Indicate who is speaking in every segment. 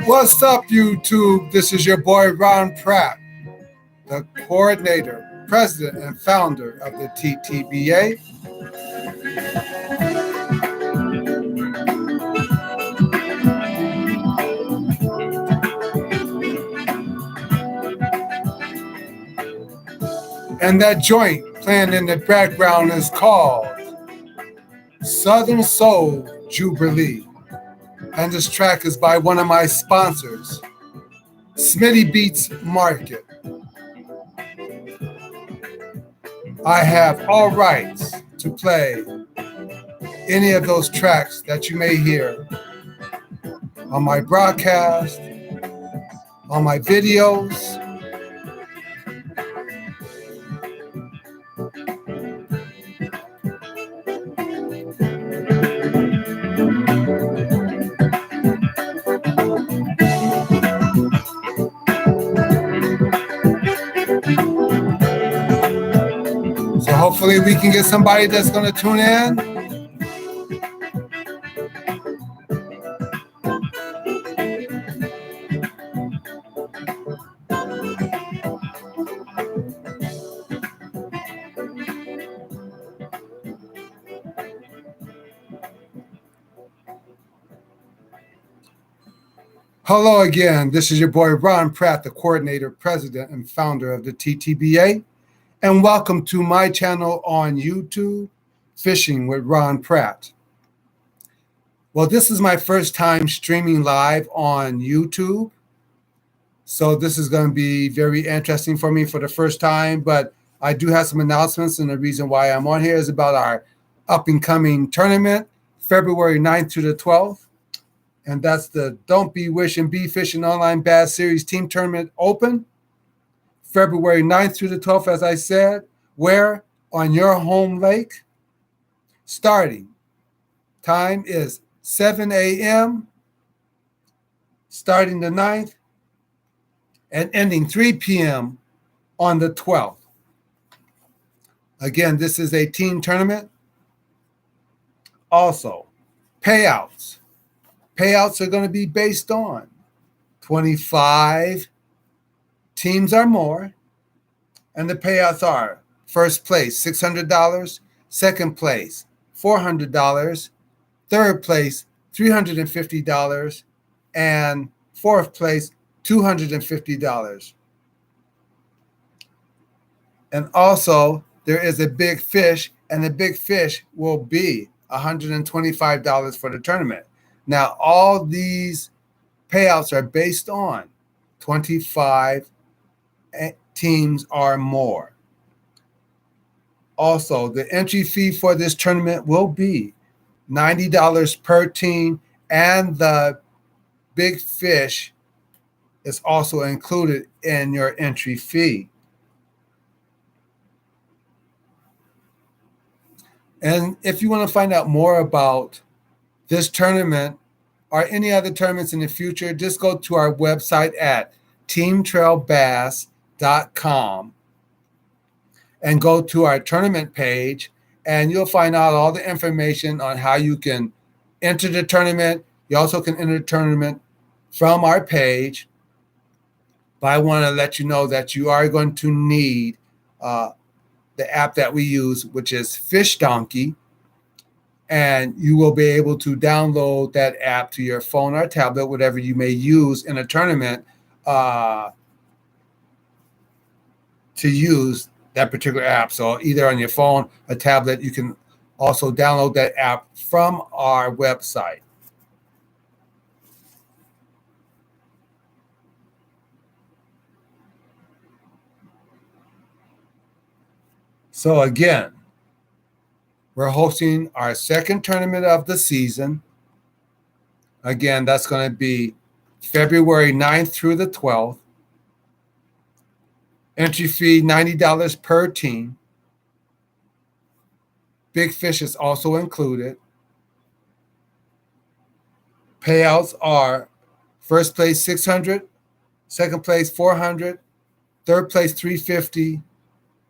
Speaker 1: What's up, YouTube? This is your boy Ron Pratt, the coordinator, president, and founder of the TTBA. And that joint playing in the background is called Southern Soul Jubilee. And this track is by one of my sponsors, Smitty Beats Market. I have all rights to play any of those tracks that you may hear on my broadcast, on my videos. So hopefully we can get somebody that's going to tune in. Hello again. This is your boy Ron Pratt, the coordinator, president, and founder of the TTBA. And welcome to my channel on YouTube, Fishing with Ron Pratt. Well, this is my first time streaming live on YouTube. So this is going to be very interesting for me for the first time, but I do have some announcements, and the reason why I'm on here is about our up and coming tournament, February 9th to the 12th. And that's the Don't Be Wishin' Be Fishin' Online Bass Series Team Tournament Open, February 9th through the 12th, as I said, where on your home lake, starting time is 7 a.m., starting the 9th, and ending 3 p.m. on the 12th. Again, this is a team tournament. Also, payouts. Payouts are going to be based on 25 teams or more, and the payouts are first place $600, second place $400, third place $350, and fourth place $250. And also there is a big fish, and the big fish will be $125 for the tournament. Now, all these payouts are based on 25 teams or more. Also, the entry fee for this tournament will be $90 per team, and the big fish is also included in your entry fee. And if you want to find out more about this tournament or any other tournaments in the future, just go to our website at teamtrailbass.com and go to our tournament page, and you'll find out all the information on how you can enter the tournament. You also can enter the tournament from our page. But I want to let you know that you are going to need the app that we use, which is Fish Donkey, and you will be able to download that app to your phone or tablet, whatever you may use in a tournament, to use that particular app. So either on your phone or tablet, you can also download that app from our website. So again, we're hosting our second tournament of the season. Again, that's going to be February 9th through the 12th. Entry fee, $90 per team. Big fish is also included. Payouts are first place $600, second place $400, third place $350,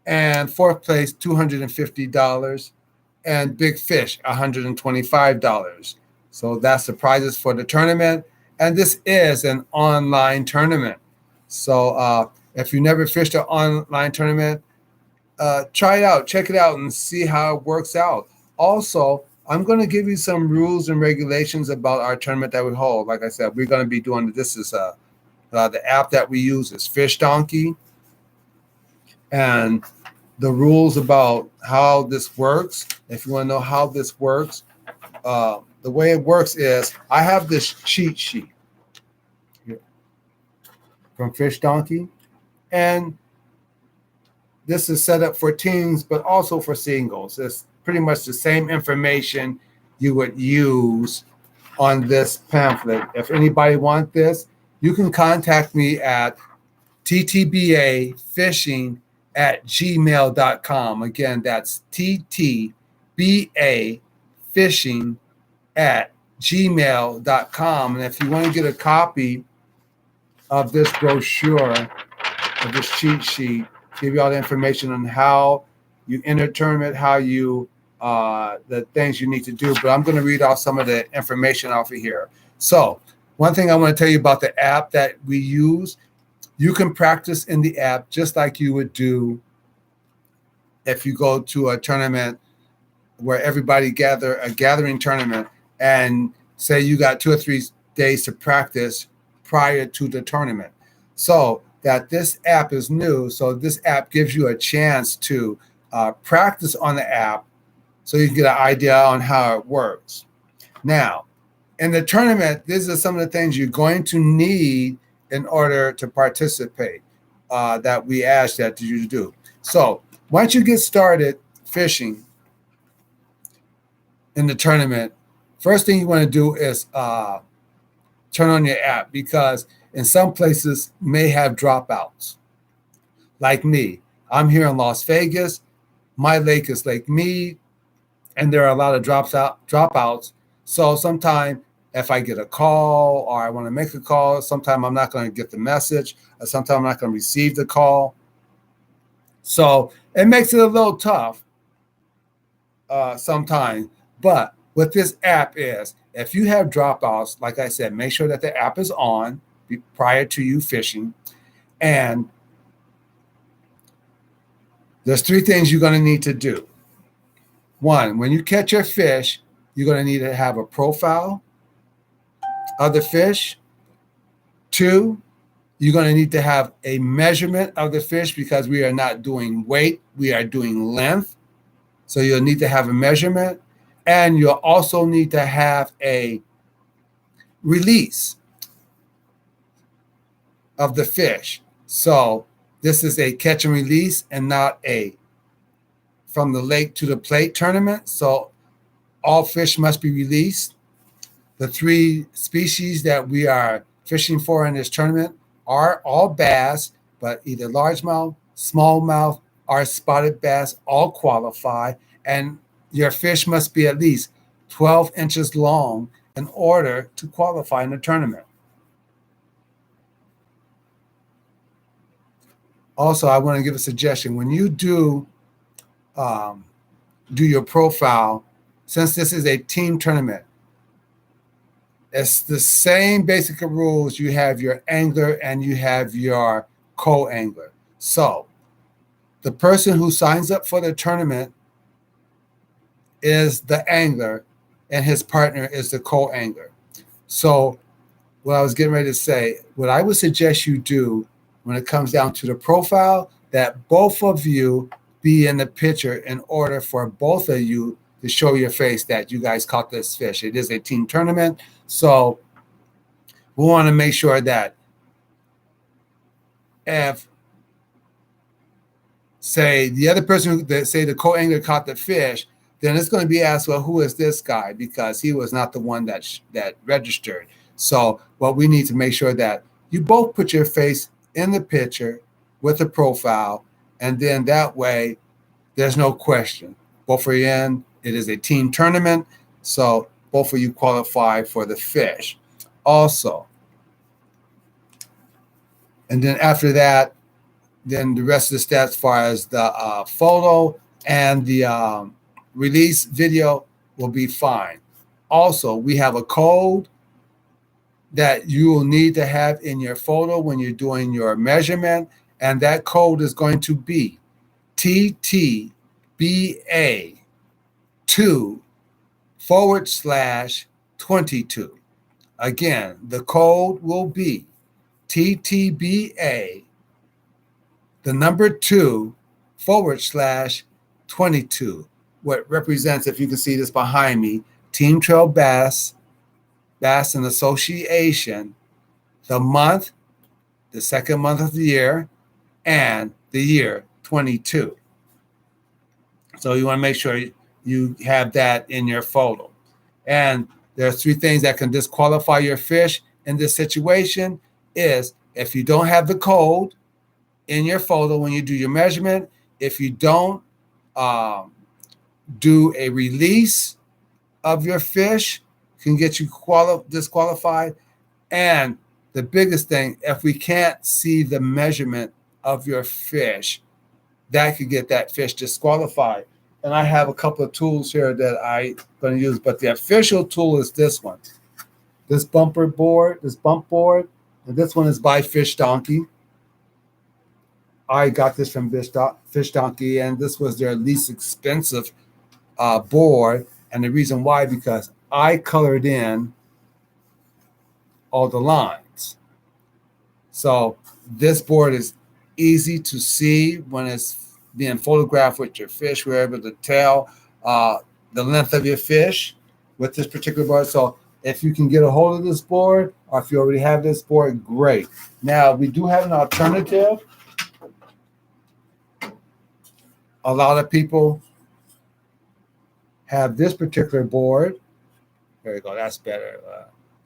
Speaker 1: and fourth place $250, and big fish $125. So that's the prizes for the tournament. And this is an online tournament. So if you never fished an online tournament, try it out, check it out, and see how it works out. Also, I'm going to give you some rules and regulations about our tournament that we hold. Like I said, we're going to be doing this. Is the app that we use is Fish Donkey, and the rules about how this works. If you want to know how this works, the way it works is I have this cheat sheet here from Fish Donkey, and this is set up for teams, but also for singles. It's pretty much the same information you would use on this pamphlet. If anybody wants this, you can contact me at TTBA Fishing at gmail.com. Again, that's TTBA Fishing at gmail.com. And if you want to get a copy of this brochure, of this cheat sheet, give you all the information on how you enter tournament, how you the things you need to do. But I'm going to read off some of the information off of here. So one thing I want to tell you about the app that we use, you can practice in the app just like you would do if you go to a tournament where everybody a gathering tournament, and say you got 2 or 3 days to practice prior to the tournament. So that this app is new. So this app gives you a chance to practice on the app so you can get an idea on how it works. Now, in the tournament, these are some of the things you're going to need in order to participate that we ask that you to do. So once you get started fishing in the tournament, first thing you want to do is turn on your app, because in some places may have dropouts. Like me, I'm here in Las Vegas. My lake is Lake Mead, and there are a lot of dropouts. So sometimes if I get a call or I want to make a call, sometimes I'm not going to get the message, or sometimes I'm not going to receive the call. So it makes it a little tough sometimes. But what this app is, if you have dropouts, like I said, make sure that the app is on prior to you fishing. And there's 3 things you're going to need to do. 1, when you catch your fish, you're going to need to have a profile of the fish. 2, you're going to need to have a measurement of the fish, because we are not doing weight, we are doing length. So you'll need to have a measurement, and you'll also need to have a release of the fish. So this is a catch and release and not a from the lake to the plate tournament. So all fish must be released. The 3 species that we are fishing for in this tournament are all bass, but either largemouth, smallmouth, or spotted bass all qualify, and your fish must be at least 12 inches long in order to qualify in the tournament. Also, I want to give a suggestion. When you do your profile, since this is a team tournament, it's the same basic rules. You have your angler and you have your co-angler. So the person who signs up for the tournament is the angler and his partner is the co-angler. So what I was getting ready to say, what I would suggest you do when it comes down to the profile, that both of you be in the picture in order for both of you to show your face that you guys caught this fish. It is a team tournament. So we want to make sure that if, say, the other person, say the co-angler caught the fish, then it's going to be asked, well, who is this guy? Because he was not the one that registered. So what we need to make sure that you both put your face in the picture with the profile, and then that way there's no question. Both are in. It is a team tournament, so both of you qualify for the fish. Also, and then after that, then the rest of the stats as far as the photo and the release video will be fine. Also, we have a code that you will need to have in your photo when you're doing your measurement, and that code is going to be TTBA 2/22. Again, the code will be TTBA, the number 2/22, what represents, if you can see this behind me, Team Trail Bass and Association, the month, the second month of the year, and the year 22. So you want to make sure you have that in your photo. And there are three things that can disqualify your fish in this situation is if you don't have the code in your photo when you do your measurement, if you don't do a release of your fish, can get you disqualified. And the biggest thing, if we can't see the measurement of your fish, that could get that fish disqualified. And I have a couple of tools here that I'm going to use, but the official tool is this one. This bump board, and this one is by Fish Donkey. I got this from Fish Donkey, and this was their least expensive board. And the reason why, because I colored in all the lines. So this board is easy to see when it's being photographed with your fish. We're able to tell the length of your fish with this particular board. So if you can get a hold of this board, or if you already have this board, great. Now, we do have an alternative. A lot of people have this particular board. There you go. That's better.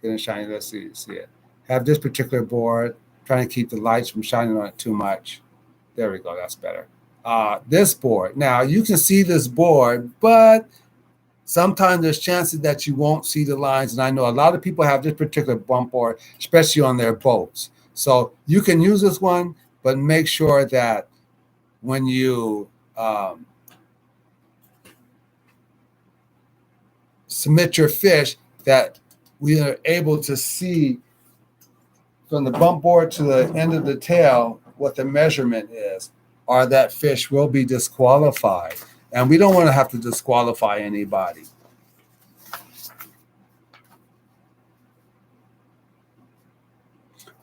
Speaker 1: Getting shiny. Let's see it. Have this particular board. Trying to keep the lights from shining on it too much. There we go. That's better. This board. Now, you can see this board, but sometimes there's chances that you won't see the lines. And I know a lot of people have this particular bump board, especially on their boats. So you can use this one, but make sure that when you submit your fish, that we are able to see from the bump board to the end of the tail what the measurement is, or that fish will be disqualified. And we don't want to have to disqualify anybody.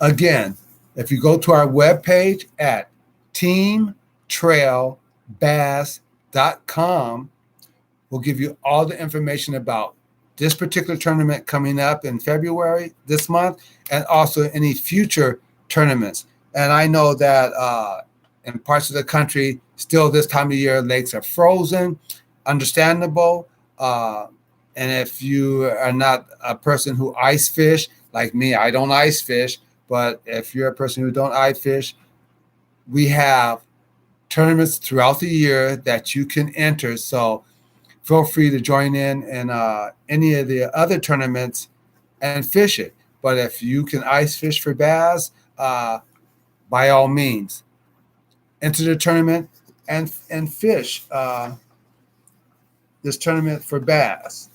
Speaker 1: Again, if you go to our webpage at teamtrailbass.com, we'll give you all the information about this particular tournament coming up in February this month, and also any future tournaments. And I know that in parts of the country, still this time of year, lakes are frozen, understandable. And if you are not a person who ice fish, like me, I don't ice fish, But if you're a person who don't eye fish, we have tournaments throughout the year that you can enter. So feel free to join in any of the other tournaments and fish it. But if you can ice fish for bass, by all means, enter the tournament and fish this tournament for bass.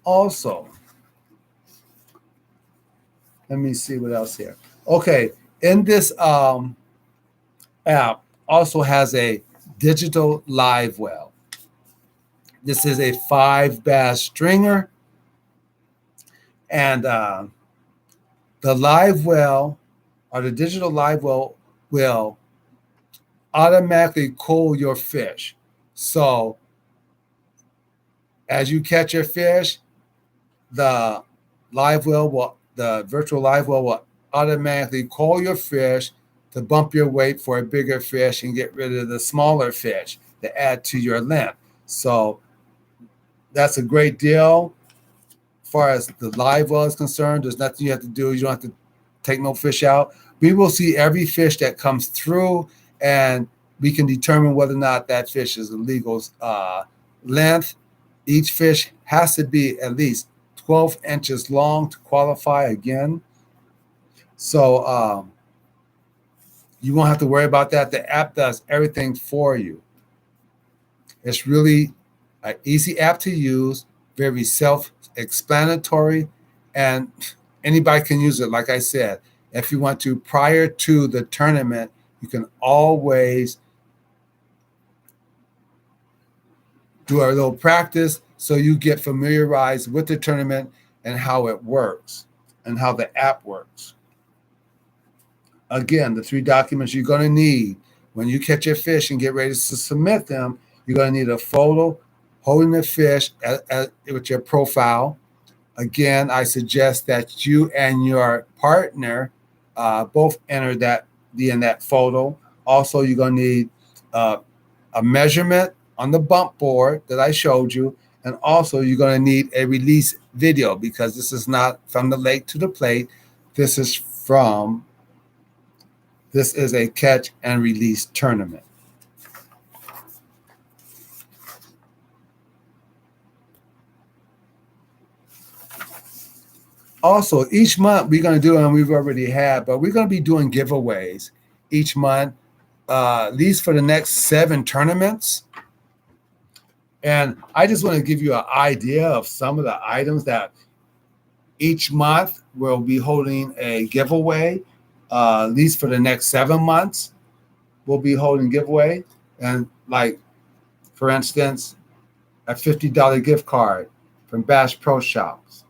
Speaker 1: Also, let me see what else here. Okay, in this app also has a digital live well. This is a 5 bass stringer, and the live well or the digital live well will automatically cull your fish. So as you catch your fish, the virtual live well will automatically call your fish to bump your weight for a bigger fish and get rid of the smaller fish to add to your length. So that's a great deal. As far as the live well is concerned, there's nothing you have to do. You don't have to take no fish out. We will see every fish that comes through, and we can determine whether or not that fish is a legal length. Each fish has to be at least 12 inches long to qualify again. So you won't have to worry about that. The app does everything for you. It's really an easy app to use, very self-explanatory, and anybody can use it. Like I said, if you want to, prior to the tournament, you can always do a little practice so you get familiarized with the tournament and how it works and how the app works. Again, the 3 documents you're going to need when you catch your fish and get ready to submit them, you're going to need a photo holding the fish with your profile. Again, I suggest that you and your partner both enter that, be in that photo. Also, you're going to need a measurement on the bump board that I showed you. And also, you're going to need a release video because this is not from the lake to the plate. This is a catch and release tournament. Also, each month we're going to do, and we've already had, but we're going to be doing giveaways each month, at least for the next 7 tournaments. And I just want to give you an idea of some of the items that each month we'll be holding a giveaway. At least for the next 7 months, we'll be holding giveaway. And like, for instance, a $50 gift card from Bass Pro Shops.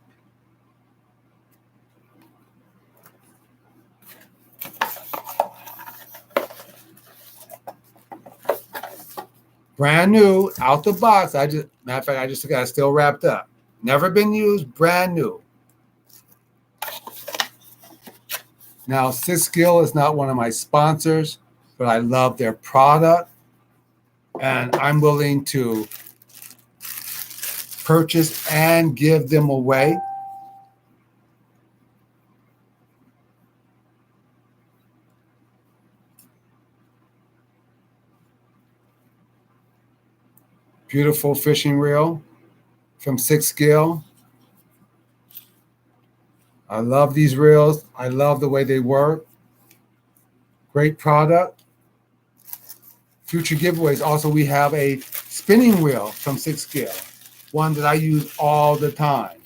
Speaker 1: Brand new, out the box. Matter of fact, I just got it still wrapped up. Never been used, brand new. Now, 6 Gill is not one of my sponsors, but I love their product, and I'm willing to purchase and give them away. Beautiful fishing reel from 6 Gill. I love these reels. I love the way they work. Great product. Future giveaways. Also, we have a spinning wheel from 6 Gill, one that I use all the time.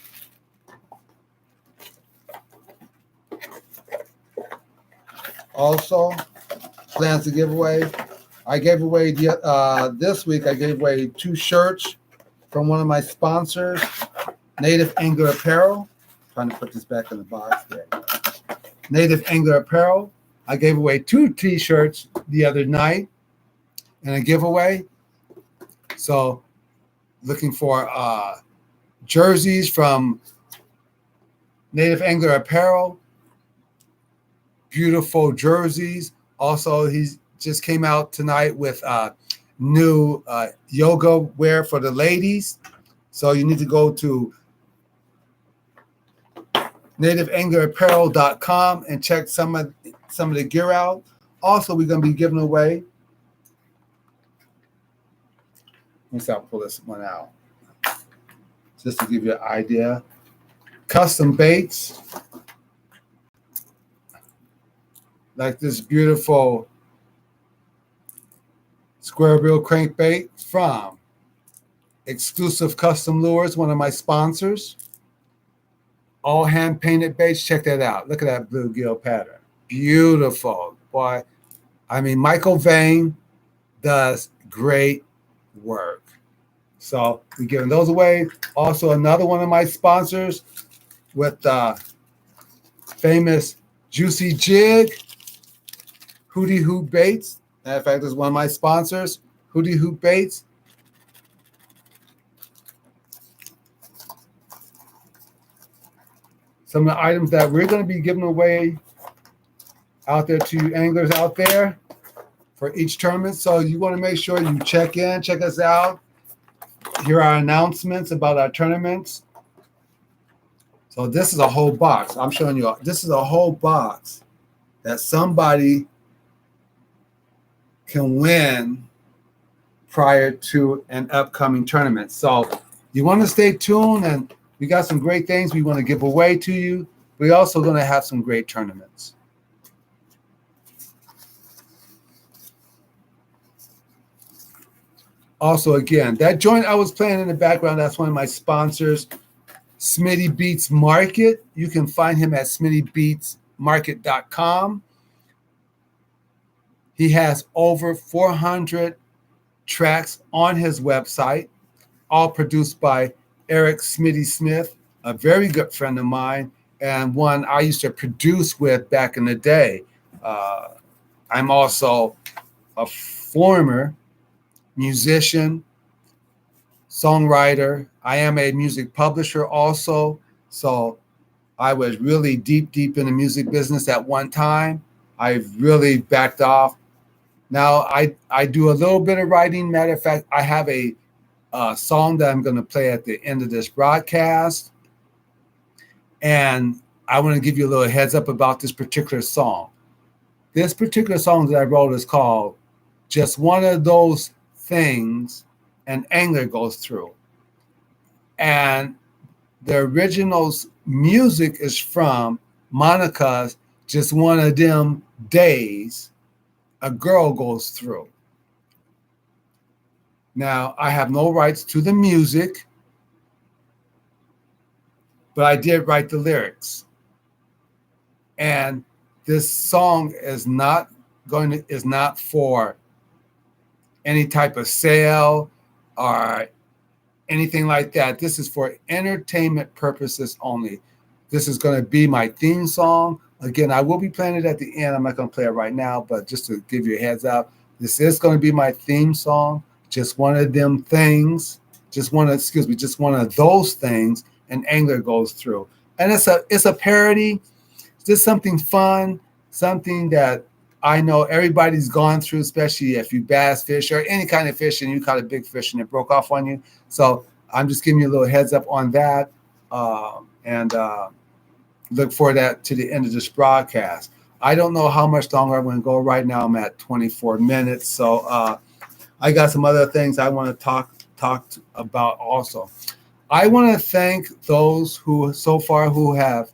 Speaker 1: Also, plans to give away. I gave away this week. I gave away 2 shirts from one of my sponsors, Native Angler Apparel. Trying to put this back in the box there. Native Angler Apparel. I gave away 2 T-shirts the other night in a giveaway. So, looking for jerseys from Native Angler Apparel. Beautiful jerseys. Also, he's just came out tonight with new yoga wear for the ladies. So you need to go to nativeanglerapparel.com and check some of the gear out. Also, we're going to be giving away. Let me see, I'll pull this one out just to give you an idea. Custom baits, like this beautiful square bill crankbait from Exclusive Custom Lures, one of my sponsors. All hand painted baits. Check that out. Look at that bluegill pattern. Beautiful. Boy, I mean, Michael Vane does great work. So we're giving those away. Also, another one of my sponsors with the famous Juicy Jig, Hootie Hoop Baits. Matter of fact, this is one of my sponsors, Hootie Hoop Baits. Some of the items that we're going to be giving away out there to you anglers out there for each tournament. So you want to make sure you check in, check us out. Here are announcements about our tournaments. So this is a whole box. I'm showing you. This is a whole box that somebody can win prior to an upcoming tournament. So you want to stay tuned, and we got some great things we want to give away to you. We're also going to have some great tournaments. Also, again, that joint I was playing in the background, that's one of my sponsors, Smitty Beats Market. You can find him at smittybeatsmarket.com. He has over 400 tracks on his website, all produced by Eric Smitty Smith, a very good friend of mine, and one I used to produce with back in the day. I'm also a former musician, songwriter. I am a music publisher also. So I was really deep in the music business at one time. I've really backed off. Now I do a little bit of writing. Matter of fact, I have a song that I'm going to play at the end of this broadcast. And I want to give you a little heads up about this particular song. This particular song that I wrote is called Just One of Those Things an Angler Goes Through. And the original music is from Monica's Just One of Them Days a Girl Goes Through. Now, I have no rights to the music, but I did write the lyrics. And this song is not for any type of sale or anything like that. This is for entertainment purposes only. This is going to be my theme song. Again, I will be playing it at the end. I'm not going to play it right now, but just to give you a heads up, this is going to be my theme song. Just one of them things. Just one of those things an angler goes through. And it's a parody. It's just something fun, something that I know everybody's gone through, especially if you bass fish or any kind of fish and you caught a big fish and it broke off on you. So I'm just giving you a little heads up on that, and look for that to the end of this broadcast. I don't know how much longer I'm going to go. Right now I'm at 24 minutes. So I got some other things I want to talk about also. I want to thank those who so far who have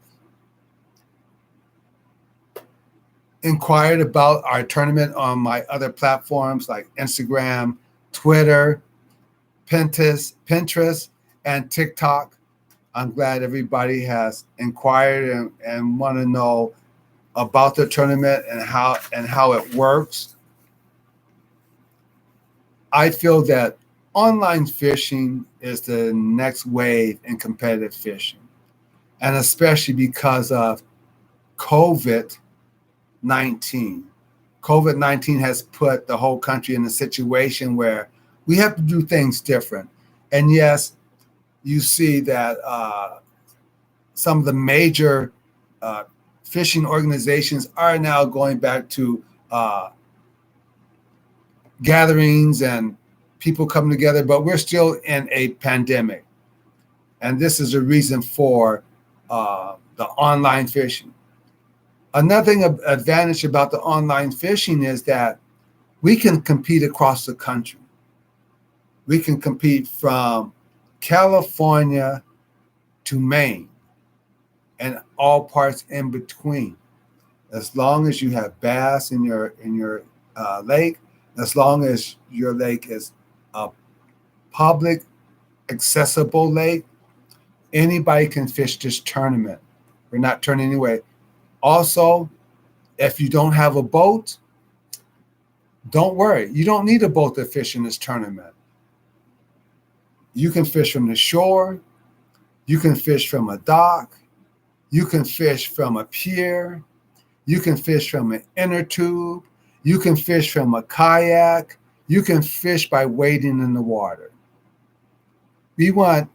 Speaker 1: inquired about our tournament on my other platforms like Instagram, Twitter, Pinterest, and TikTok. I'm glad everybody has inquired and want to know about the tournament and how it works. I feel that online fishing is the next wave in competitive fishing, and especially because of COVID-19. COVID-19 has put the whole country in a situation where we have to do things different. And yes, you see that some of the major fishing organizations are now going back to gatherings and people coming together, but we're still in a pandemic. And this is a reason for the online fishing. Another advantage about the online fishing is that we can compete across the country. We can compete from California to Maine and all parts in between. As long as you have bass in your lake, as long as your lake is a public accessible lake, anybody can fish this tournament. We're not turning away. Also, if you don't have a boat, don't worry. You don't need a boat to fish in this tournament. You can fish from the shore. You can fish from a dock. You can fish from a pier. You can fish from an inner tube. You can fish from a kayak. You can fish by wading in the water. We want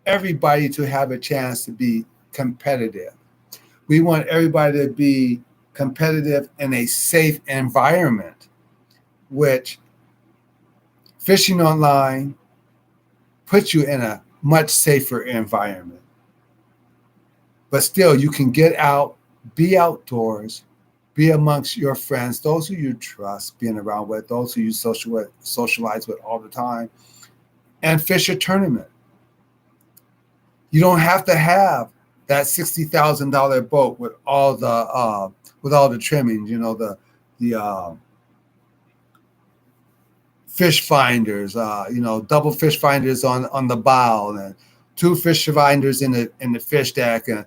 Speaker 1: everybody to have a chance to be competitive. We want everybody to be competitive in a safe environment, which fishing online puts you in a much safer environment. But still, you can get out, be outdoors, be amongst your friends, those who you trust being around with, those who you socialize with all the time, and fish a tournament. You don't have to have that $60,000 boat with all the trimmings, the fish finders, double fish finders on the bow, and two fish finders in the fish deck, and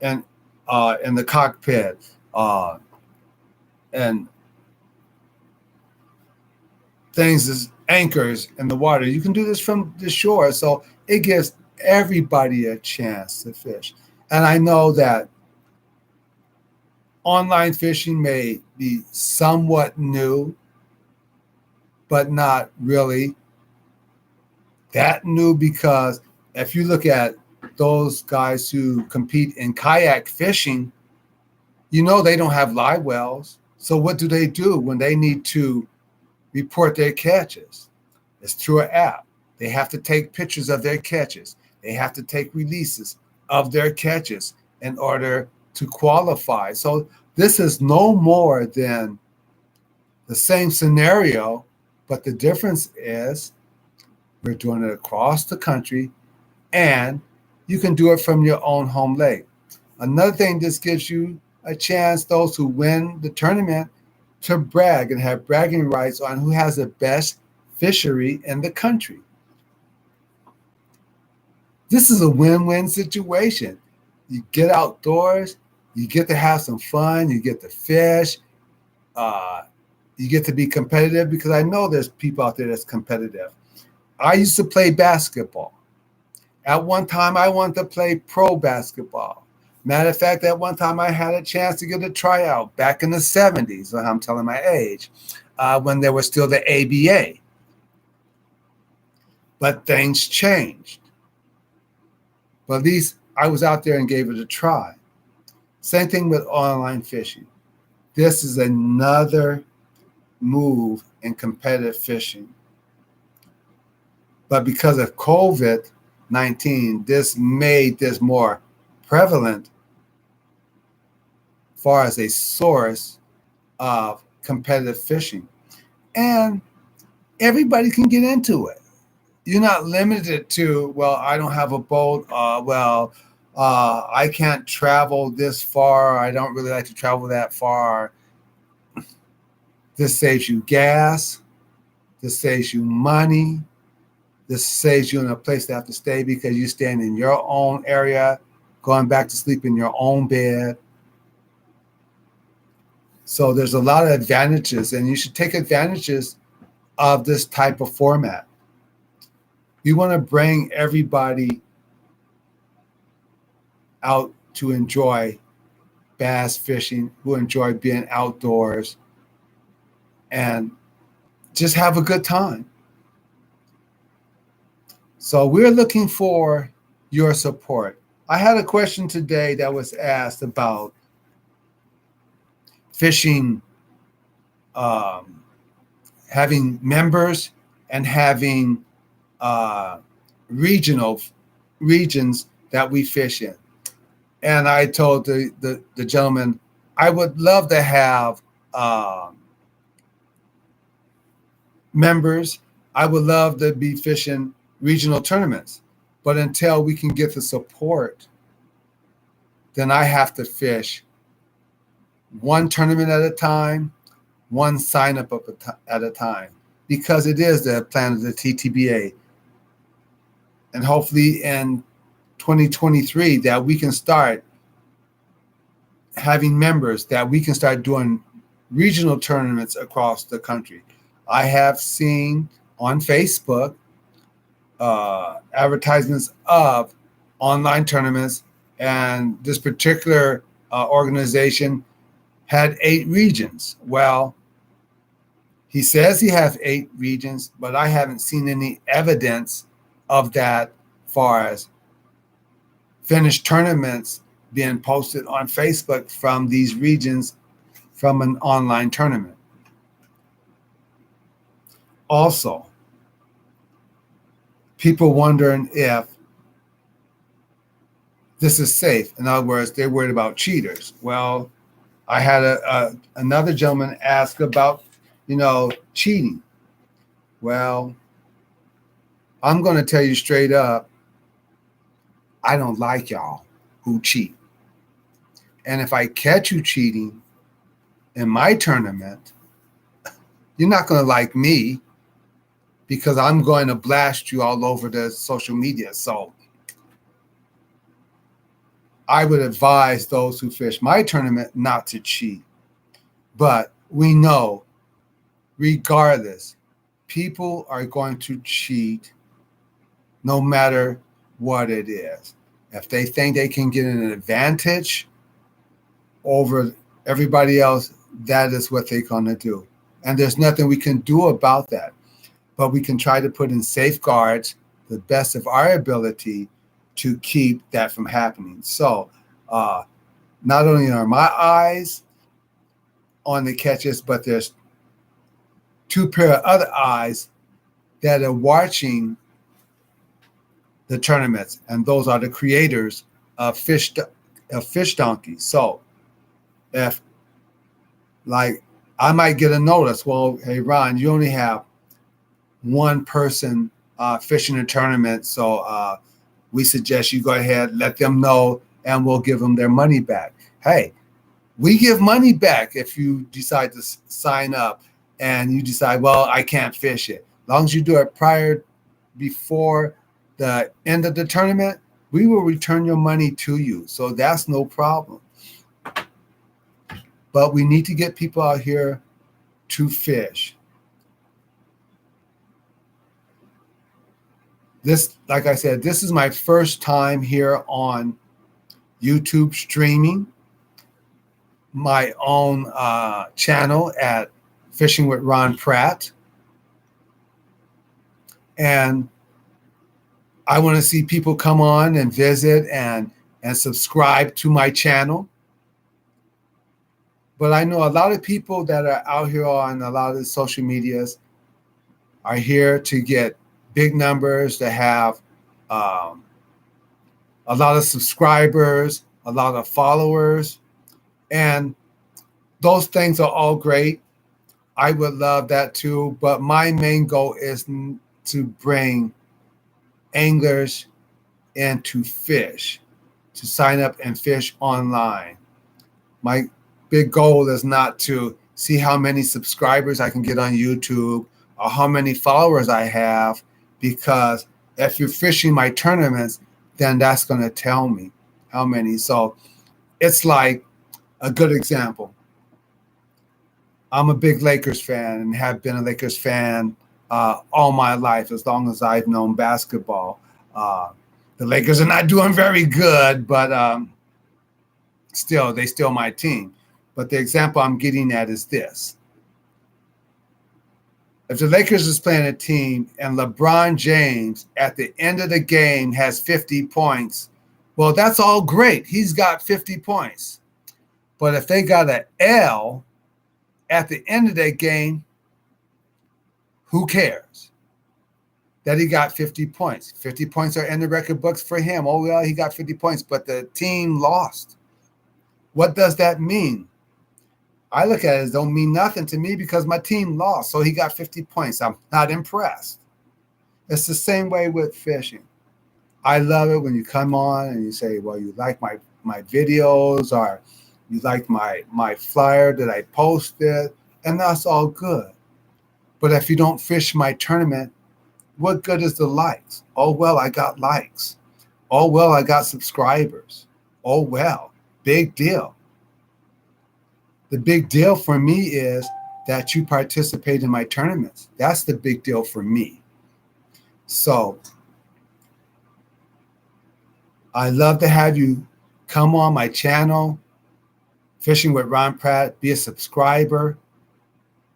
Speaker 1: in the cockpit, and things as anchors in the water. You can do this from the shore, so it gives everybody a chance to fish. And I know that online fishing may be somewhat new, but not really that new, because if you look at those guys who compete in kayak fishing, they don't have live wells. So what do they do when they need to report their catches? It's through an app. They have to take pictures of their catches. They have to take releases of their catches in order to qualify. So this is no more than the same scenario, but the difference is we're doing it across the country, and you can do it from your own home lake. Another thing, this gives you a chance, those who win the tournament, to brag and have bragging rights on who has the best fishery in the country. This is a win-win situation. You get outdoors, you get to have some fun, you get to fish, you get to be competitive, because I know there's people out there that's competitive. I used to play basketball. At one time, I wanted to play pro basketball. Matter of fact, at one time, I had a chance to get a tryout back in the 70s, when I'm telling my age, when there was still the ABA. But things changed. But at least I was out there and gave it a try. Same thing with online fishing. This is another move in competitive fishing. But because of COVID-19, this made this more prevalent as far as a source of competitive fishing. And everybody can get into it. You're not limited to, well, I don't have a boat. I can't travel this far. I don't really like to travel that far. This saves you gas. This saves you money. This saves you in a place to have to stay, because you stand in your own area, going back to sleep in your own bed. So there's a lot of advantages, and you should take advantages of this type of format. We want to bring everybody out to enjoy bass fishing, who enjoy being outdoors, and just have a good time. So we're looking for your support. I had a question today that was asked about fishing, having members and having regions that we fish in. And I told the gentleman, I would love to have members. I would love to be fishing regional tournaments. But until we can get the support, then I have to fish one tournament at a time, one sign up at a time, because it is the plan of the TTBA. And hopefully in 2023 that we can start having members, that we can start doing regional tournaments across the country. I have seen on Facebook advertisements of online tournaments, and this particular organization had 8 regions. Well, he says he has 8 regions, but I haven't seen any evidence of that far as finished tournaments being posted on Facebook from these regions from an online tournament. Also, people wondering if this is safe. In other words, they're worried about cheaters. Well, I had another gentleman ask about, cheating. Well, I'm going to tell you straight up, I don't like y'all who cheat. And if I catch you cheating in my tournament, you're not going to like me, because I'm going to blast you all over the social media. So I would advise those who fish my tournament not to cheat. But we know, regardless, people are going to cheat no matter what it is. If they think they can get an advantage over everybody else, that is what they're going to do. And there's nothing we can do about that. But we can try to put in safeguards the best of our ability to keep that from happening. So not only are my eyes on the catches, but there's 2 pair of other eyes that are watching the tournaments, and those are the creators of Fish Donkey. So if, like, I might get a notice, well, hey, Ron, you only have one person fishing a tournament, so we suggest you go ahead, let them know, and we'll give them their money back. Hey, we give money back if you decide to sign up and you decide, well, I can't fish it. As long as you do it before the end of the tournament, we will return your money to you. So that's no problem. But we need to get people out here to fish. This, like I said, this is my first time here on YouTube streaming my own channel at Fishing with Ron Pratt. And I want to see people come on and visit and subscribe to my channel. But I know a lot of people that are out here on a lot of the social medias are here to get big numbers, to have a lot of subscribers, a lot of followers. And those things are all great. I would love that too. But my main goal is to bring anglers in to fish, to sign up and fish online. My big goal is not to see how many subscribers I can get on YouTube or how many followers I have, because if you're fishing my tournaments, then that's going to tell me how many. So it's like a good example. I'm a big Lakers fan and have been a Lakers fan all my life, as long as I've known basketball. The Lakers are not doing very good, but still, they're still my team. But the example I'm getting at is this. If the Lakers is playing a team and LeBron James at the end of the game has 50 points, well, that's all great. He's got 50 points. But if they got an L at the end of that game, who cares? that he got 50 points. 50 points are in the record books for him. Oh, well, he got 50 points, but the team lost. What does that mean? I look at it as don't mean nothing to me because my team lost. So he got 50 points. I'm not impressed. It's the same way with fishing. I love it when you come on and you say, well, you like my videos, or you like my flyer that I posted, and that's all good. But if you don't fish my tournament, what good is the likes? Oh, well, I got likes. Oh, well, I got subscribers. Oh, well, big deal. The big deal for me is that you participate in my tournaments. That's the big deal for me. So I love to have you come on my channel, Fishing with Ron Pratt, be a subscriber,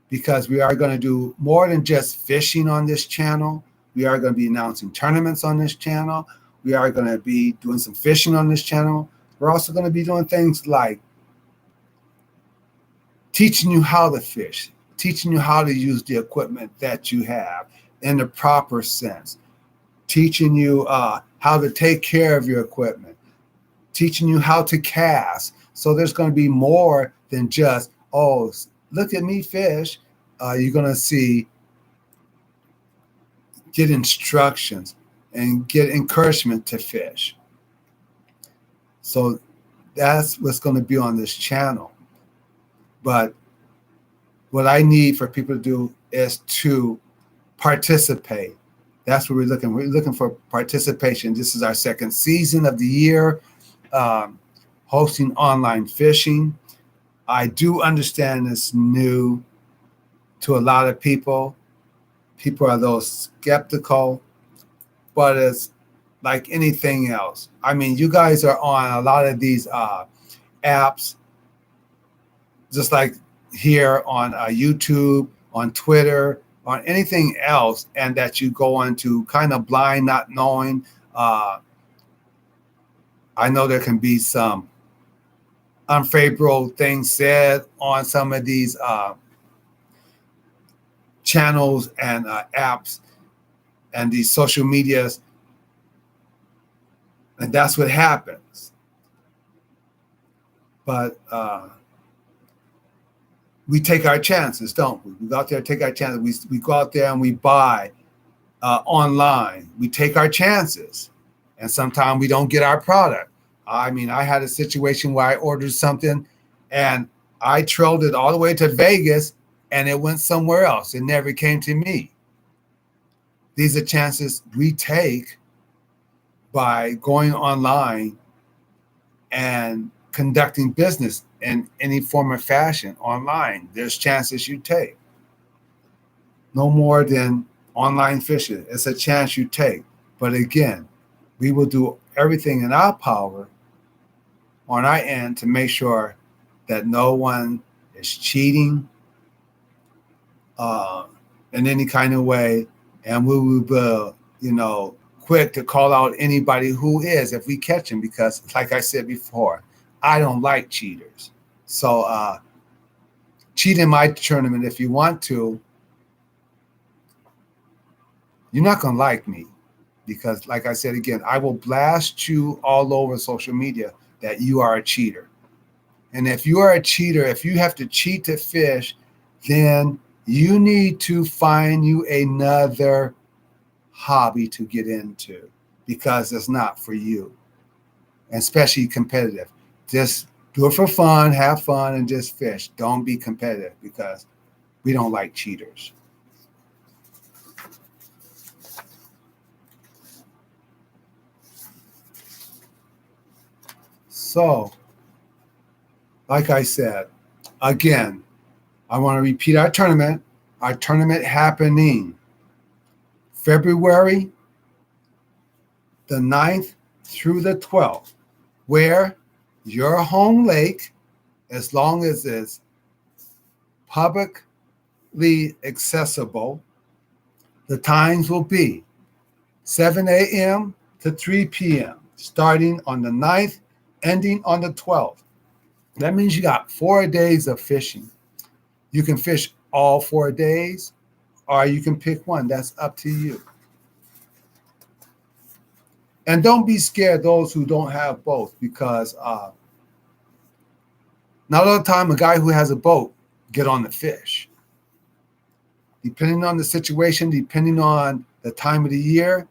Speaker 1: because we are going to do more than just fishing on this channel. We are going to be announcing tournaments on this channel. We are going to be doing some fishing on this channel. We're also going to be doing things like teaching you how to fish, teaching you how to use the equipment that you have in the proper sense, teaching you how to take care of your equipment, teaching you how to cast. So there's going to be more than just, oh, look at me fish. You're going to get instructions and get encouragement to fish. So that's what's going to be on this channel. But what I need for people to do is to participate. That's what we're looking. We're looking for participation. This is our second season of the year, hosting online fishing. I do understand it's new to a lot of people. People are a little skeptical, but it's like anything else. I mean, you guys are on a lot of these apps, just like here on YouTube, on Twitter, on anything else, and that you go into kind of blind, not knowing. I know there can be some unfavorable things said on some of these channels and apps and these social medias, and that's what happens. But we take our chances, don't we? We go out there and take our chances. We go out there and we buy online. We take our chances, and sometimes we don't get our product. I mean, I had a situation where I ordered something and I trailed it all the way to Vegas and it went somewhere else. It never came to me. These are chances we take by going online and conducting business in any form or fashion online. There's chances you take. No more than online fishing. It's a chance you take. But again, we will do everything in our power on our end to make sure that no one is cheating in any kind of way. And we will be, quick to call out anybody who is if we catch them, because like I said before, I don't like cheaters. So cheat in my tournament if you want to. You're not going to like me, because like I said again, I will blast you all over social media that you are a cheater. And if you are a cheater, if you have to cheat to fish, then you need to find you another hobby to get into, because it's not for you, and especially competitive. Just do it for fun, have fun, and just fish. Don't be competitive, because we don't like cheaters. So, like I said, again, I want to repeat our tournament. Our tournament happening February the 9th through the 12th, where your home lake, as long as it's publicly accessible, the times will be 7 a.m. to 3 p.m., starting on the 9th, ending on the 12th. That means you got 4 days of fishing. You can fish all 4 days, or you can pick one. That's up to you. And don't be scared, those who don't have both, because not all the time a guy who has a boat get on the fish. Depending on the situation, depending on the time of the year,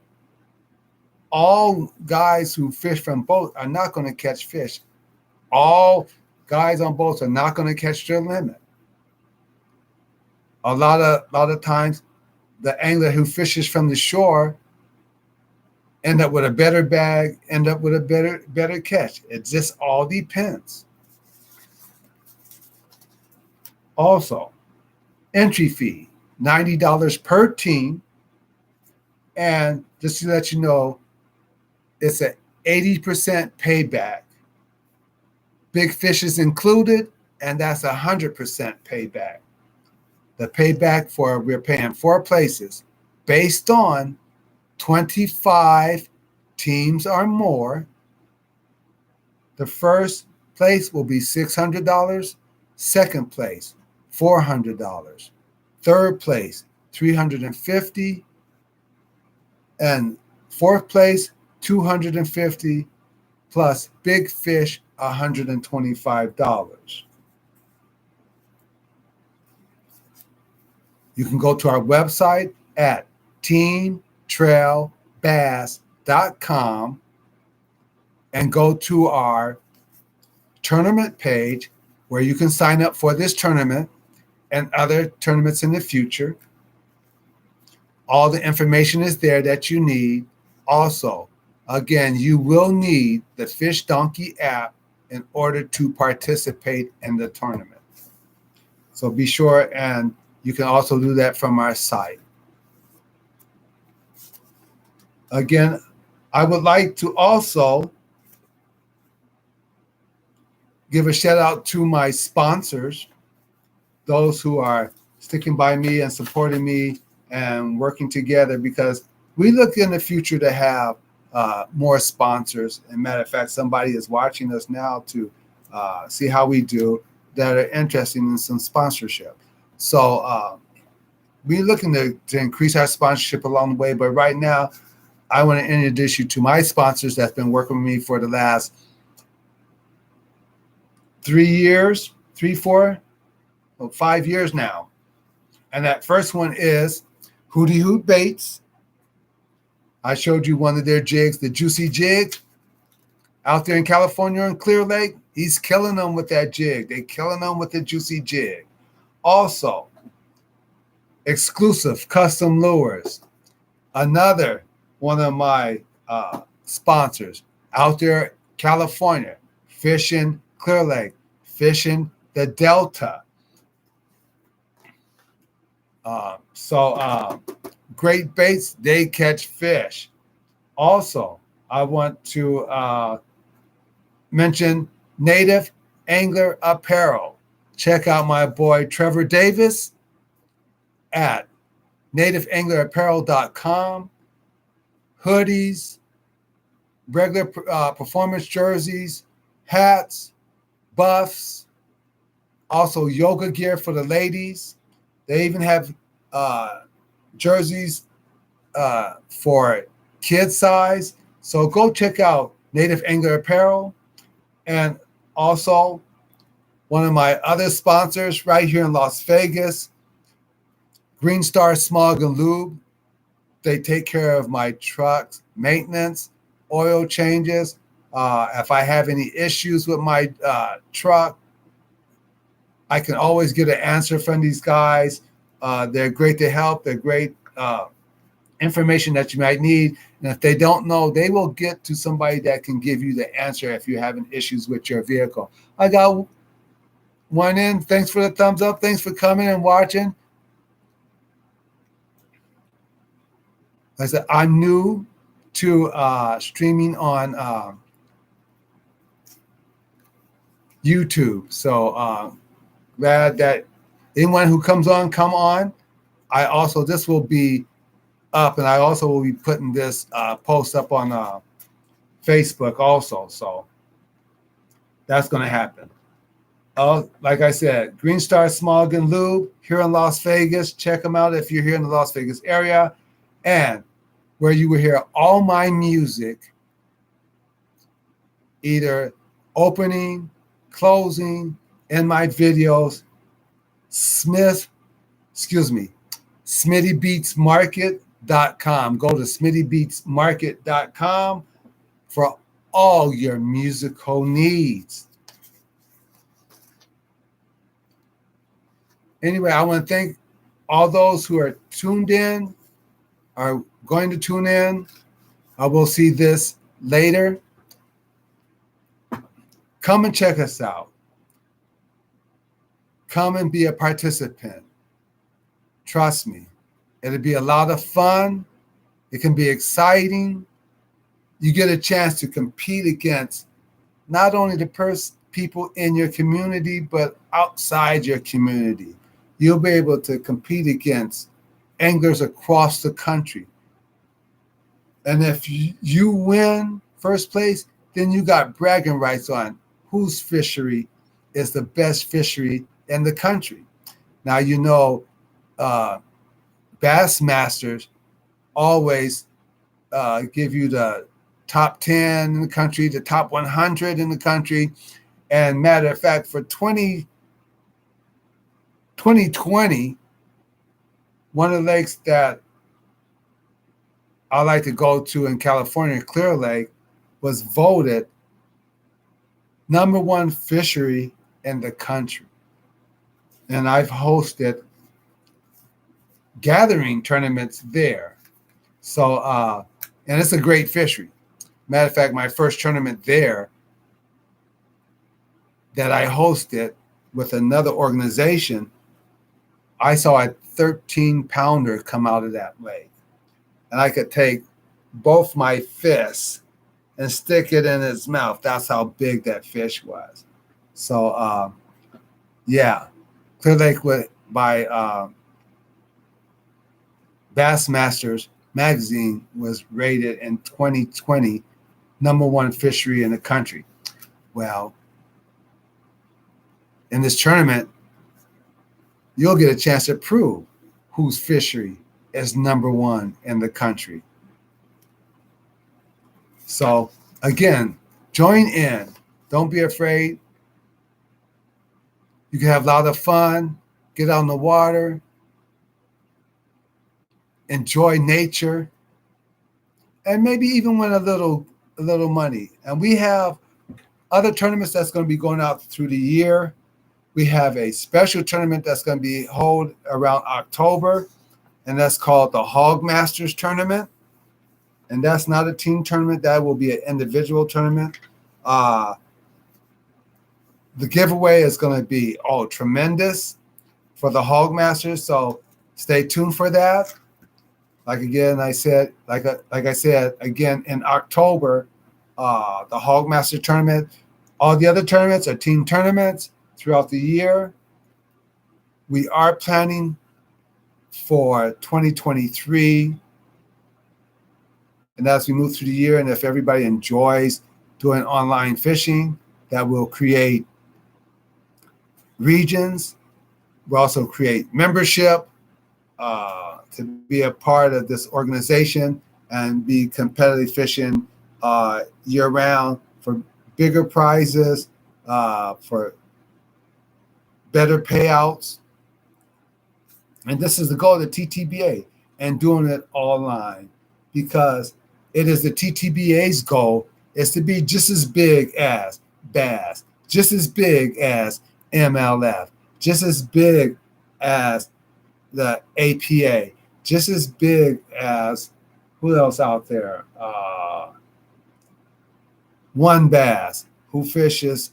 Speaker 1: all guys who fish from boat are not going to catch fish. All guys on boats are not going to catch their limit. A lot of times, the angler who fishes from the shore end up with a better bag, end up with a better catch. It just all depends. Also, entry fee, $90 per team. And just to let you know, it's an 80% payback. Big fish is included, and that's 100% payback. The payback for, we're paying 4 places based on 25 teams or more. The first place will be $600. Second place, $400. Third place, $350. And fourth place, $250, plus big fish, $125. You can go to our website at teamtrailbass.com and go to our tournament page where you can sign up for this tournament and other tournaments in the future. All the information is there that you need. Also, again, you will need the Fish Donkey app in order to participate in the tournament. So be sure, and you can also do that from our site. Again, I would like to also give a shout out to my sponsors, those who are sticking by me and supporting me and working together, because we look in the future to have more sponsors. And matter of fact, somebody is watching us now to see how we do that are interested in some sponsorship. So we're looking to increase our sponsorship along the way. But right now, I want to introduce you to my sponsors that's been working with me for the last 5 years now. And that first one is Hootie Hoot Baits. I showed you one of their jigs, the Juicy Jig, out there in California in Clear Lake. He's killing them with that jig. They're killing them with the Juicy Jig. Also, Exclusive Custom Lures, another one of my sponsors out there, California, fishing Clear Lake, fishing the Delta. Great baits, they catch fish. Also, I want to mention Native Angler Apparel. Check out my boy Trevor Davis at nativeanglerapparel.com. Hoodies, regular performance jerseys, hats, buffs, also yoga gear for the ladies. They even have jerseys for kid size. So go check out Native Angler Apparel. And also one of my other sponsors right here in Las Vegas, Green Star Smog and Lube. They take care of my truck's maintenance, oil changes. If I have any issues with my truck, I can always get an answer from these guys. They're great to help. They're great information that you might need. And if they don't know, they will get to somebody that can give you the answer if you're having issues with your vehicle. I got one in. Thanks for the thumbs up. Thanks for coming and watching. Like I said, I'm new to streaming on YouTube. So glad that anyone who comes on, come on. This will be up, and I also will be putting this post up on Facebook also. So that's going to happen. Like I said, Green Star Smog and Lube here in Las Vegas. Check them out if you're here in the Las Vegas area. And where you will hear all my music either opening, closing in my videos. SmittyBeatsMarket.com. Go to SmittyBeatsMarket.com for all your musical needs. Anyway, I want to thank all those who are tuned in, are going to tune in. I will see this later. Come and check us out. Come and be a participant. Trust me, it'll be a lot of fun. It can be exciting. You get a chance to compete against not only the people in your community, but outside your community. You'll be able to compete against anglers across the country. And if you win first place, then you got bragging rights on whose fishery is the best fishery in the country. Now, you know, Bass Masters always give you the top 10 in the country, the top 100 in the country. And matter of fact, for 2020, one of the lakes that I like to go to in California, Clear Lake, was voted #1 fishery in the country. And I've hosted gathering tournaments there. So, and it's a great fishery. Matter of fact, my first tournament there that I hosted with another organization, I saw a 13-pounder come out of that lake. And I could take both my fists and stick it in its mouth. That's how big that fish was. So, yeah, Clear Lake by Bassmasters magazine was rated in 2020 #1 fishery in the country. Well, in this tournament, you'll get a chance to prove whose fishery is #1 in the country. So again, join in. Don't be afraid. You can have a lot of fun, get out in the water, enjoy nature, and maybe even win a little money. And we have other tournaments that's going to be going out through the year. We have a special tournament that's going to be held around October, and that's called the Hog Masters Tournament. And that's not a team tournament. That will be an individual tournament. The giveaway is going to be tremendous for the Hog Masters. So stay tuned for that. Like I said again in October, the Hog Master Tournament. All the other tournaments are team tournaments throughout the year. We are planning for 2023. And as we move through the year, and if everybody enjoys doing online fishing, that will create regions. We'll also create membership to be a part of this organization and be competitive fishing year-round for bigger prizes, for better payouts. And this is the goal of the TTBA, and doing it online, because it is the TTBA's goal is to be just as big as Bass, just as big as MLF, just as big as the APA, just as big as who else out there? One Bass, who fishes,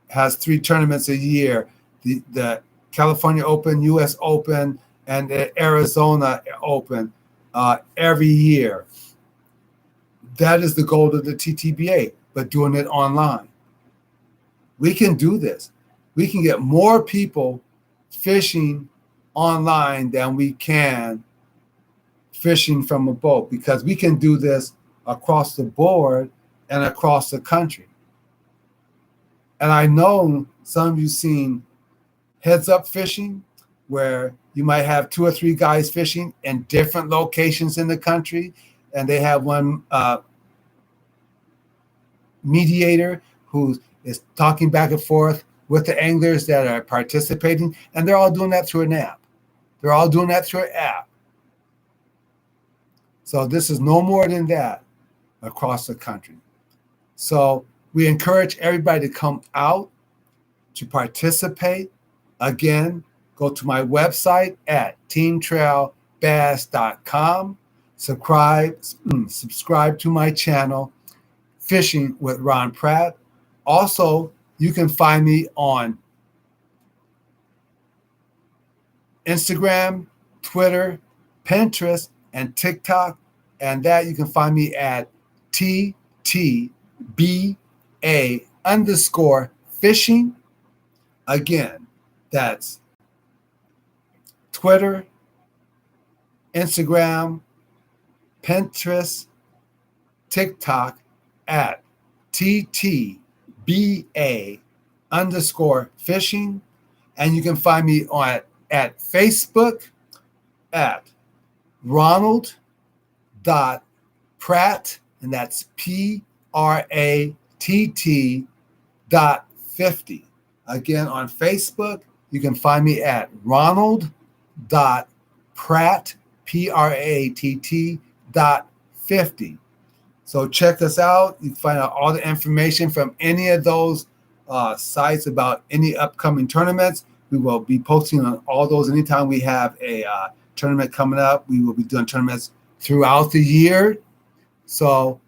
Speaker 1: has 3 tournaments a year: the California Open, U.S. Open, and the Arizona Open every year. That is the goal of the TTBA, but doing it online. We can do this. We can get more people fishing online than we can fishing from a boat, because we can do this across the board and across the country. And I know some of you seen heads up fishing, where you might have 2 or 3 guys fishing in different locations in the country, and they have one mediator who is talking back and forth with the anglers that are participating, and they're all doing that through an app. They're all doing that through an app. So this is no more than that across the country. So we encourage everybody to come out to participate. Again, go to my website at teamtrailbass.com. Subscribe to my channel, Fishing with Ron Pratt. Also, you can find me on Instagram, Twitter, Pinterest, and TikTok. And that you can find me at TTBA_fishing. Again, that's Twitter, Instagram, Pinterest, TikTok at TTBA_fishing. And you can find me at Facebook at Ronald.Pratt, and that's PRATT.50. Again, on Facebook, you can find me at Ronald.Pratt, PRATT.50. So check us out. You can find out all the information from any of those sites about any upcoming tournaments. We will be posting on all those anytime we have a tournament coming up. We will be doing tournaments throughout the year. So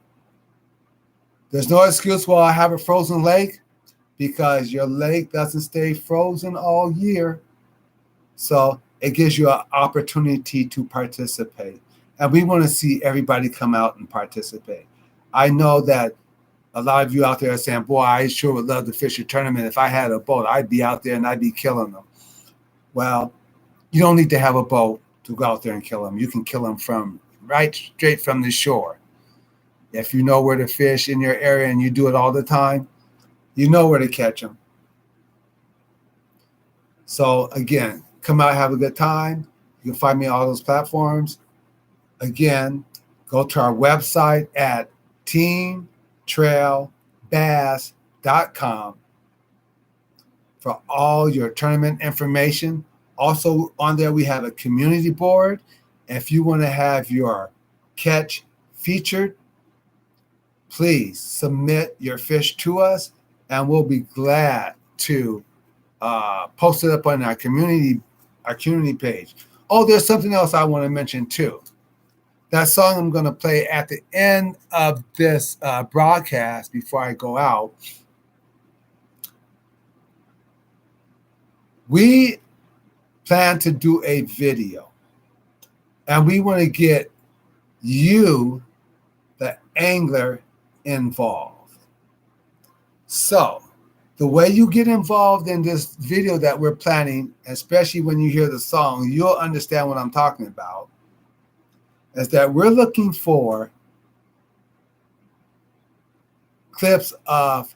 Speaker 1: there's no excuse why I have a frozen lake, because your lake doesn't stay frozen all year. So it gives you an opportunity to participate. And we want to see everybody come out and participate. I know that a lot of you out there are saying, boy, I sure would love to fish a tournament. If I had a boat, I'd be out there and I'd be killing them. Well, you don't need to have a boat to go out there and kill them. You can kill them from right straight from the shore. If you know where to fish in your area and you do it all the time, you know where to catch them. So again, come out, have a good time. You can find me on all those platforms. Again, go to our website at teamtrailbass.com for all your tournament information. Also on there, we have a community board. If you want to have your catch featured, please submit your fish to us, and we'll be glad to post it up on our community page. Oh, there's something else I want to mention too. That song I'm going to play at the end of this broadcast before I go out. We plan to do a video, and we want to get you, the angler, involved. So the way you get involved in this video that we're planning, especially when you hear the song, you'll understand what I'm talking about, is that we're looking for clips of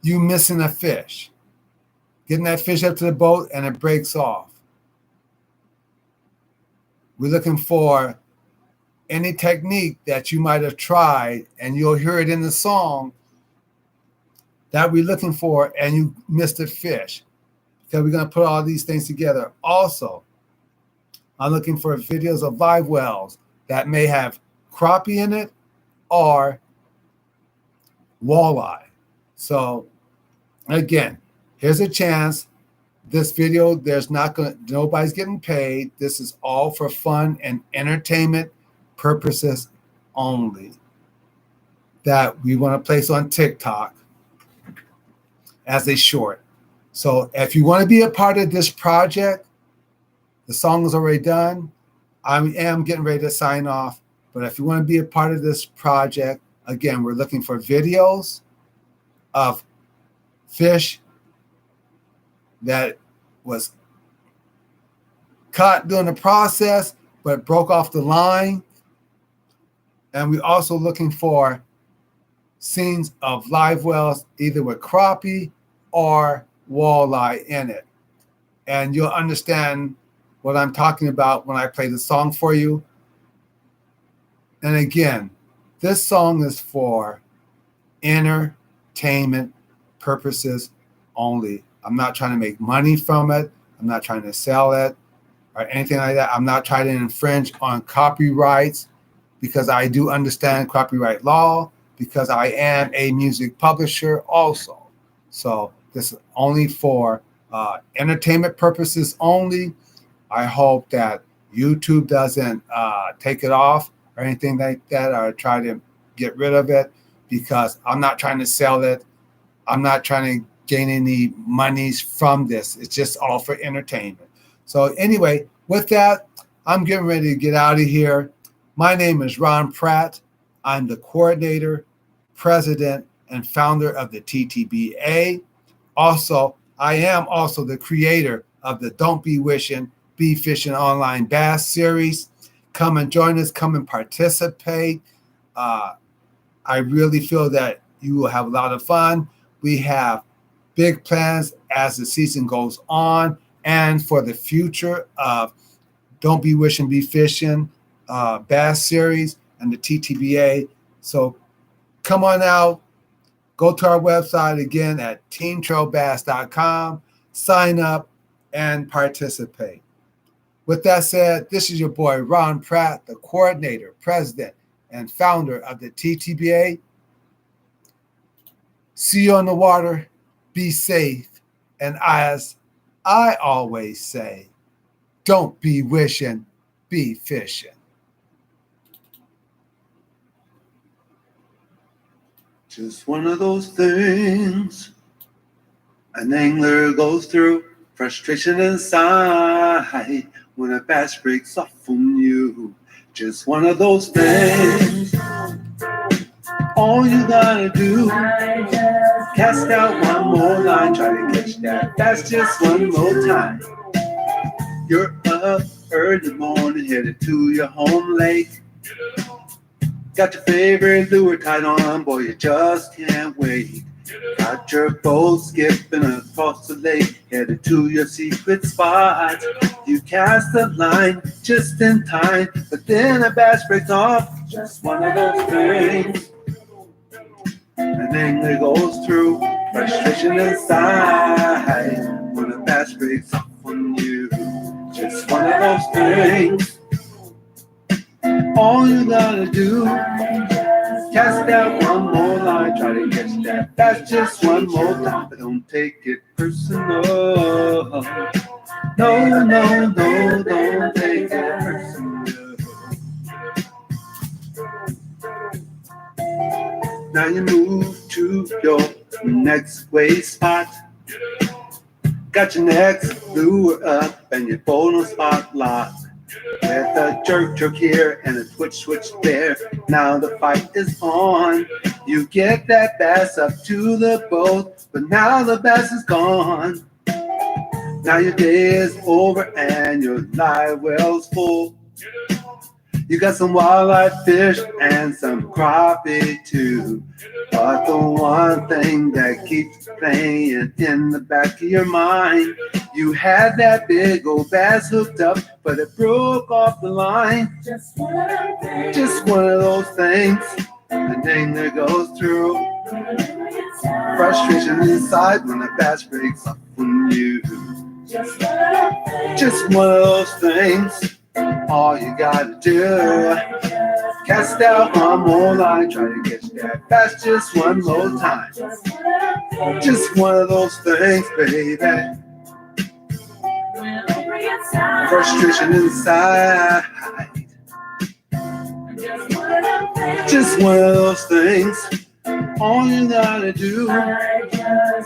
Speaker 1: you missing a fish, getting that fish up to the boat and it breaks off. We're looking for any technique that you might have tried and you'll hear it in the song that we're looking for and you missed a fish. So we're going to put all these things together. Also, I'm looking for videos of live wells that may have crappie in it or walleye. So again, here's a chance. This video, nobody's getting paid. This is all for fun and entertainment purposes only, that we want to place on TikTok as a short. So if you want to be a part of this project, the song is already done. I am getting ready to sign off. But if you want to be a part of this project, again, we're looking for videos of fish that was caught during the process but broke off the line. And we're also looking for scenes of live wells, either with crappie or walleye in it. And you'll understand what I'm talking about when I play the song for you. And again, this song is for entertainment purposes only. I'm not trying to make money from it. I'm not trying to sell it or anything like that. I'm not trying to infringe on copyrights because I do understand copyright law, because I am a music publisher also. So this is only for entertainment purposes only. I hope that YouTube doesn't take it off or anything like that, or try to get rid of it, because I'm not trying to sell it. I'm not trying to gain any monies from this. It's just all for entertainment. So anyway, with that, I'm getting ready to get out of here. My name is Ron Pratt. I'm the coordinator, president, and founder of the TTBA. Also, I am also the creator of the Don't Be Wishin', Be Fishin' online bass series. Come and join us. Come and participate. I really feel that you will have a lot of fun. We have big plans as the season goes on and for the future of Don't Be Wishin', Be Fishin' bass series and the TTBA. So come on out. Go to our website again at teamtrailbass.com. Sign up and participate. With that said, this is your boy Ron Pratt, the coordinator, president, and founder of the TTBA. See you on the water. Be safe. And as I always say, don't be wishing, be fishing.
Speaker 2: Just one of those things an angler goes through, frustration inside when a bass breaks off from you. Just one of those things. All you gotta do, cast out one more line, try to catch that bass just one more time. You're up early morning, headed to your home lake. Got your favorite lure tied on, boy, you just can't wait. Got your boat skipping across the lake, headed to your secret spot. You cast the line just in time, but then a bass breaks off. Just one of those things an angler goes through, frustration inside when a bass breaks off on you. Just one of those things. All you gotta do, cast out one more line, try to catch that bass just one more time, but don't take it personal. No, no, no, don't take it personal. Now you move to your next way spot. Got your next lure up and your boat on spot lock. With a jerk here and a switch there. Now the fight is on. You get that bass up to the boat, but now the bass is gone. Now your day is over and your live well's full. You got some wildlife fish and some crappie too. But the one thing that keeps playing in the back of your mind, you had that big old bass hooked up, but it broke off the line. Just one of those things an angler goes through. Frustration inside when a bass breaks off on you. Just one of those things. All you gotta do, cast out one more line, try to catch that bass just one more time. Just one of those things, baby. Frustration inside. Just one of those things. All you gotta do,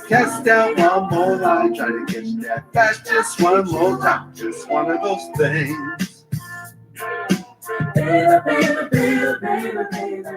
Speaker 2: cast out one more line, try to catch that bass just one more time. Just one of those things. Baby, baby, baby, baby, baby.